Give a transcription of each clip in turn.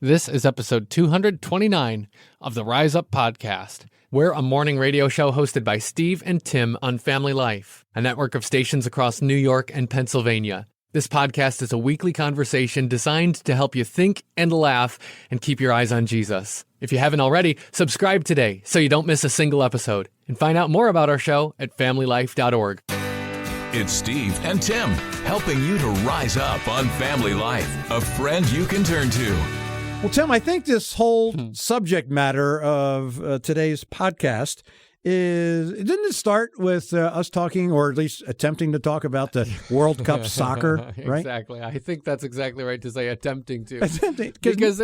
This is episode 229 of the Rise Up podcast. We're a morning radio show hosted by Steve and Tim on Family Life, a network of stations across New York and Pennsylvania. This podcast is a weekly conversation designed to help you think and laugh and keep your eyes on Jesus. If you haven't already, subscribe today so you don't miss a single episode. And find out more about our show at familylife.org. It's Steve and Tim helping you to rise up on Family Life, a friend you can turn to. Well, Tim, I think this whole subject matter of today's podcast didn't it start with us talking, or at least attempting to talk about the World Cup soccer, right? Exactly. I think that's exactly right to say attempting to. Because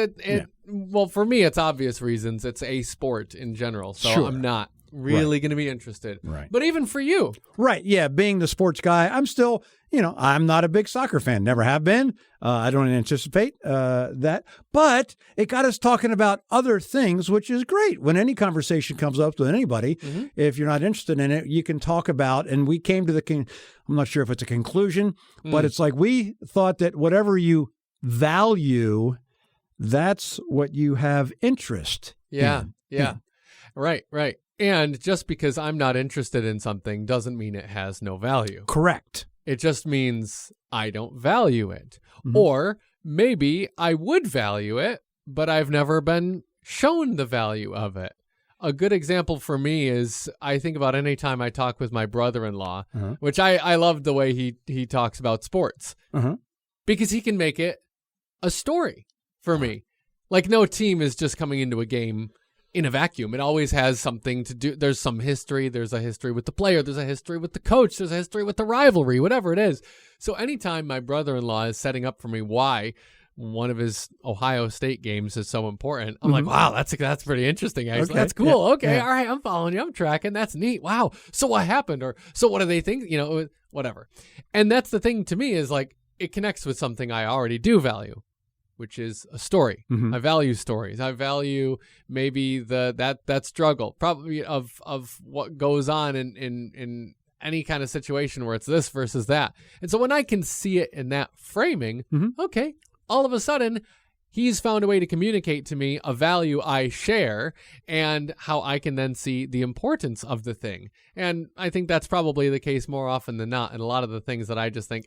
well, for me, it's obvious reasons. It's a sport in general, so Sure. I'm not really going to be interested. Right. But even for you. Right, yeah, being the sports guy, I'm still, I'm not a big soccer fan, never have been. I don't anticipate that. But it got us talking about other things, which is great. When any conversation comes up with anybody, if you're not interested in it, you can talk about, and we came to I'm not sure if it's a conclusion, but it's like we thought that whatever you value, that's what you have interest in. Yeah. Right. And just because I'm not interested in something doesn't mean it has no value. Correct. It just means I don't value it. Mm-hmm. Or maybe I would value it, but I've never been shown the value of it. A good example for me is I think about any time I talk with my brother-in-law, which I love the way he talks about sports, because he can make it a story for me. Like no team is just coming into a game in a vacuum. It always has something to do. There's some history. There's a history with the player. There's a history with the coach. There's a history with the rivalry, whatever it is. So anytime my brother-in-law is setting up for me why one of his Ohio State games is so important, I'm like, wow, that's pretty interesting, actually. Okay. That's cool. Yeah. Okay. Yeah. All right. I'm following you. I'm tracking. That's neat. Wow. So what happened? Or so what do they think? Whatever. And that's the thing to me is like, it connects with something I already do value, which is a story. I value stories. I value maybe that struggle, probably of what goes on in any kind of situation where it's this versus that. And so when I can see it in that framing, okay, all of a sudden he's found a way to communicate to me a value I share and how I can then see the importance of the thing. And I think that's probably the case more often than not in a lot of the things that I just think,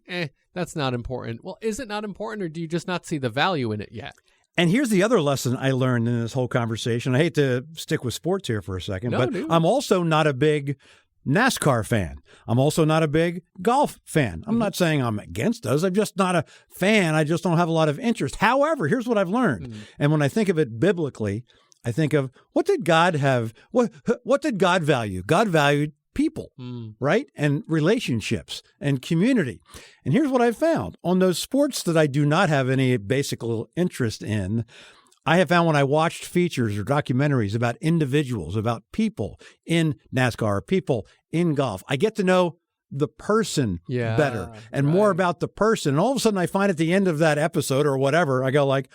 that's not important. Well, is it not important, or do you just not see the value in it yet? And here's the other lesson I learned in this whole conversation. I hate to stick with sports here for a second, but dude. I'm also not a big NASCAR fan. I'm also not a big golf fan. I'm not saying I'm against those. I'm just not a fan. I just don't have a lot of interest. However, here's what I've learned. And when I think of it biblically, I think of what did God have? What did God value? God valued people, right? And relationships and community. And here's what I've found. On those sports that I do not have any basic little interest in, I have found when I watched features or documentaries about individuals, about people in NASCAR, people in golf, I get to know the person better and more about the person. And all of a sudden I find at the end of that episode or whatever, I go like,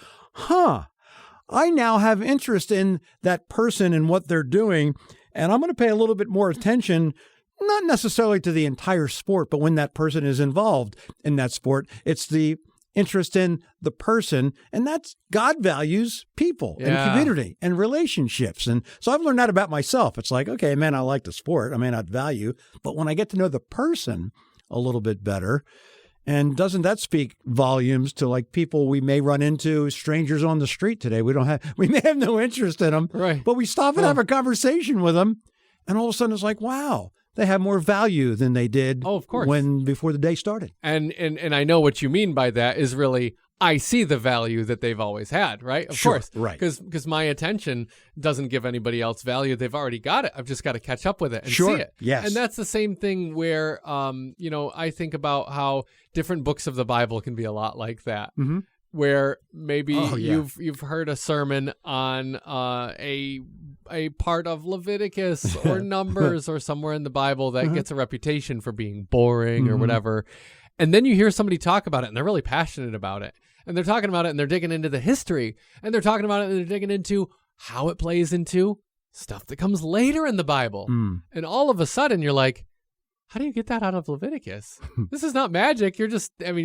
I now have interest in that person and what they're doing. And I'm going to pay a little bit more attention, not necessarily to the entire sport, but when that person is involved in that sport, it's the interest in the person, and that's God values people and community and relationships. And so I've learned that about myself. It's like, okay, man, I like the sport. I may not value, but when I get to know the person a little bit better, and doesn't that speak volumes to like people we may run into, strangers on the street today? We may have no interest in them, right? But we stop and have a conversation with them, and all of a sudden it's like, wow, they have more value than they did of course. Before the day started. And I know what you mean by that is really I see the value that they've always had, right? Of course. Right. Because my attention doesn't give anybody else value. They've already got it. I've just got to catch up with it and see it. Yes. And that's the same thing where, I think about how different books of the Bible can be a lot like that. Where maybe you've heard a sermon on a part of Leviticus or Numbers or somewhere in the Bible that gets a reputation for being boring or whatever. And then you hear somebody talk about it and they're really passionate about it. And they're talking about it and they're digging into the history. And they're talking about it and they're digging into how it plays into stuff that comes later in the Bible. And all of a sudden you're like, how do you get that out of Leviticus? This is not magic. You're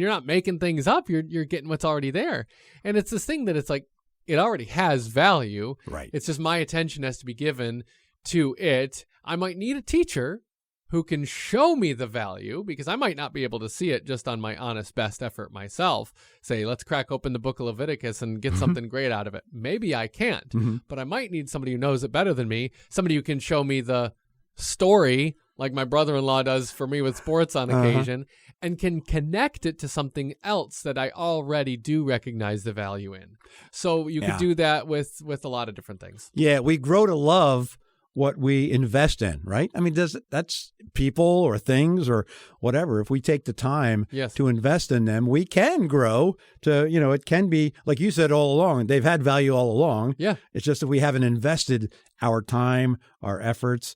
not making things up. You're getting what's already there. And it's this thing that it's like, it already has value. Right. It's just my attention has to be given to it. I might need a teacher who can show me the value, because I might not be able to see it just on my honest best effort myself. Say, let's crack open the book of Leviticus and get something great out of it. Maybe I can't, but I might need somebody who knows it better than me, somebody who can show me the story like my brother-in-law does for me with sports on occasion, and can connect it to something else that I already do recognize the value in. So you could do that with a lot of different things. Yeah, we grow to love what we invest in, right? I mean, that's people or things or whatever. If we take the time to invest in them, we can grow to, it can be, like you said all along, they've had value all along. Yeah. It's just that we haven't invested our time, our efforts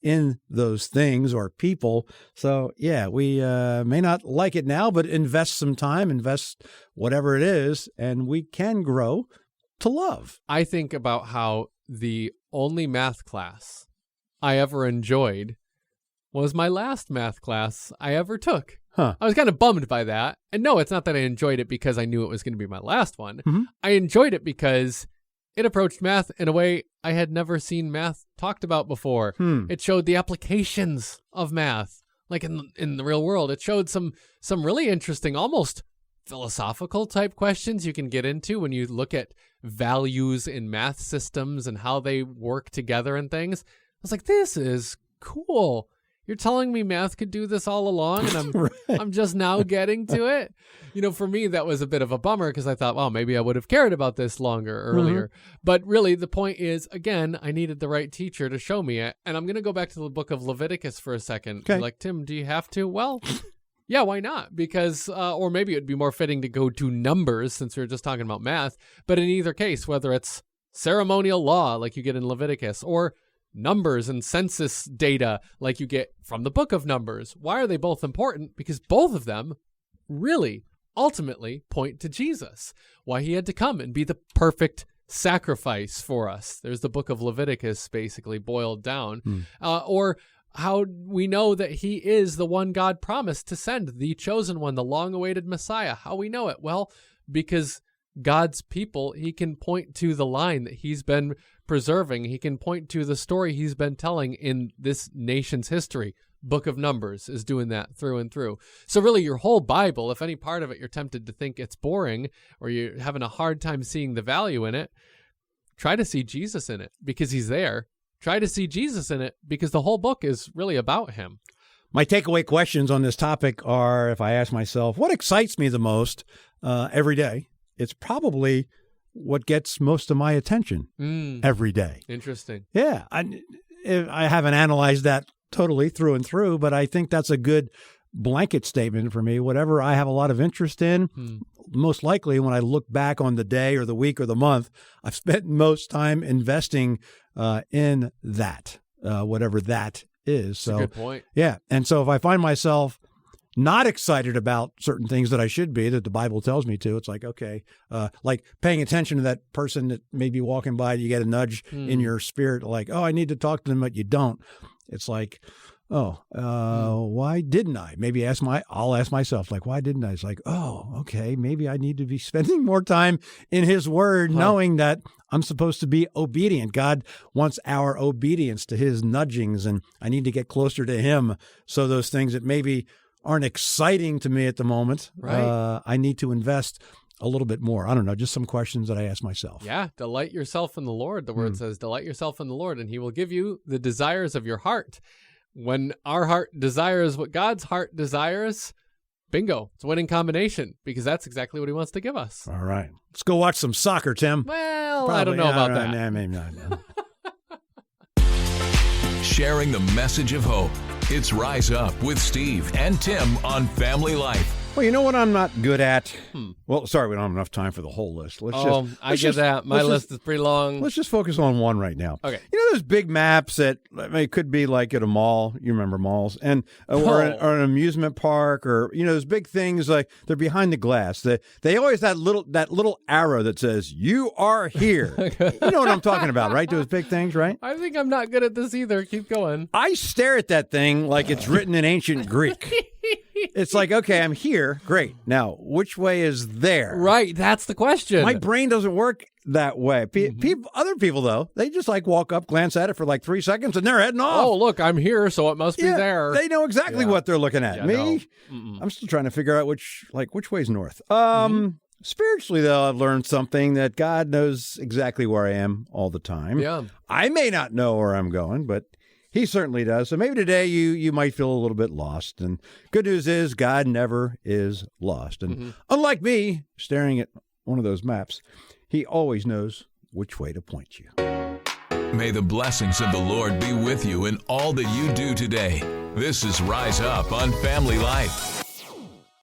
in those things or people. So, yeah, we may not like it now, but invest some time, invest whatever it is, and we can grow to love. I think about how the only math class I ever enjoyed was my last math class I ever took. I was kind of bummed by that. And no, it's not that I enjoyed it because I knew it was going to be my last one. I enjoyed it because it approached math in a way I had never seen math talked about before. It showed the applications of math, like in the real world. It showed some really interesting, almost philosophical type questions you can get into when you look at values in math systems and how they work together and things. I was like, this is cool. You're telling me math could do this all along, and I'm just now getting to it. For me, that was a bit of a bummer because I thought, well, maybe I would have cared about this earlier. But really, the point is, again, I needed the right teacher to show me it. And I'm going to go back to the book of Leviticus for a second. Okay. Like, Tim, do you have to? Well, yeah, why not? Because, or maybe it would be more fitting to go to Numbers since we were just talking about math. But in either case, whether it's ceremonial law like you get in Leviticus, or numbers and census data like you get from the book of Numbers, why are they both important? Because both of them really ultimately point to Jesus, why he had to come and be the perfect sacrifice for us. There's the book of Leviticus basically boiled down. Or how we know that he is the one God promised to send, the chosen one, the long-awaited Messiah. How we know it? Well, because God's people, he can point to the line that he's been preserving. He can point to the story he's been telling in this nation's history. Book of Numbers is doing that through and through. So really your whole Bible, if any part of it you're tempted to think it's boring or you're having a hard time seeing the value in it, try to see Jesus in it because he's there. Try to see Jesus in it because the whole book is really about him. My takeaway questions on this topic are, if I ask myself, what excites me the most every day? It's probably what gets most of my attention every day. Interesting. Yeah. I haven't analyzed that totally through and through, but I think that's a good blanket statement for me. Whatever I have a lot of interest in, most likely when I look back on the day or the week or the month, I've spent most time investing in that, whatever that is. So, that's a good point. Yeah. And so if I find myself not excited about certain things that I should be, that the Bible tells me to, it's like, okay, like paying attention to that person that may be walking by, you get a nudge in your spirit, like, oh, I need to talk to them, but you don't. It's like, why didn't I? Maybe I'll ask myself, like, why didn't I? It's like, oh, okay, maybe I need to be spending more time in his word, knowing that I'm supposed to be obedient. God wants our obedience to his nudgings, and I need to get closer to him. So those things that maybe aren't exciting to me at the moment, I need to invest a little bit more. I don't know, just some questions that I ask myself. Yeah, delight yourself in the Lord. The word says, delight yourself in the Lord, and he will give you the desires of your heart. When our heart desires what God's heart desires, bingo, it's a winning combination because that's exactly what he wants to give us. All right. Let's go watch some soccer, Tim. Well, probably, I don't know about that. Nah, maybe not. Sharing the message of hope. It's Rise Up with Steve and Tim on Family Life. Well, you know what I'm not good at? Well, sorry, we don't have enough time for the whole list. I get that. My list is pretty long. Let's just focus on one right now. Okay. You know those big maps that it could be like at a mall. You remember malls, and or an amusement park, or those big things like they're behind the glass. They always that little arrow that says "You are here." You know what I'm talking about, right? Those big things, right? I think I'm not good at this either. Keep going. I stare at that thing like it's written in ancient Greek. It's like, okay, I'm here. Great. Now, which way is there? Right. That's the question. My brain doesn't work that way. Other people, though, they just like walk up, glance at it for like 3 seconds, and they're heading off. Oh, look, I'm here, so it must be there. They know exactly what they're looking at. Yeah, Me, no. I'm still trying to figure out which way's north. Spiritually, though, I've learned something that God knows exactly where I am all the time. Yeah. I may not know where I'm going, but He certainly does. So maybe today you might feel a little bit lost. And good news is God never is lost. And unlike me, staring at one of those maps, He always knows which way to point you. May the blessings of the Lord be with you in all that you do today. This is Rise Up on Family Life.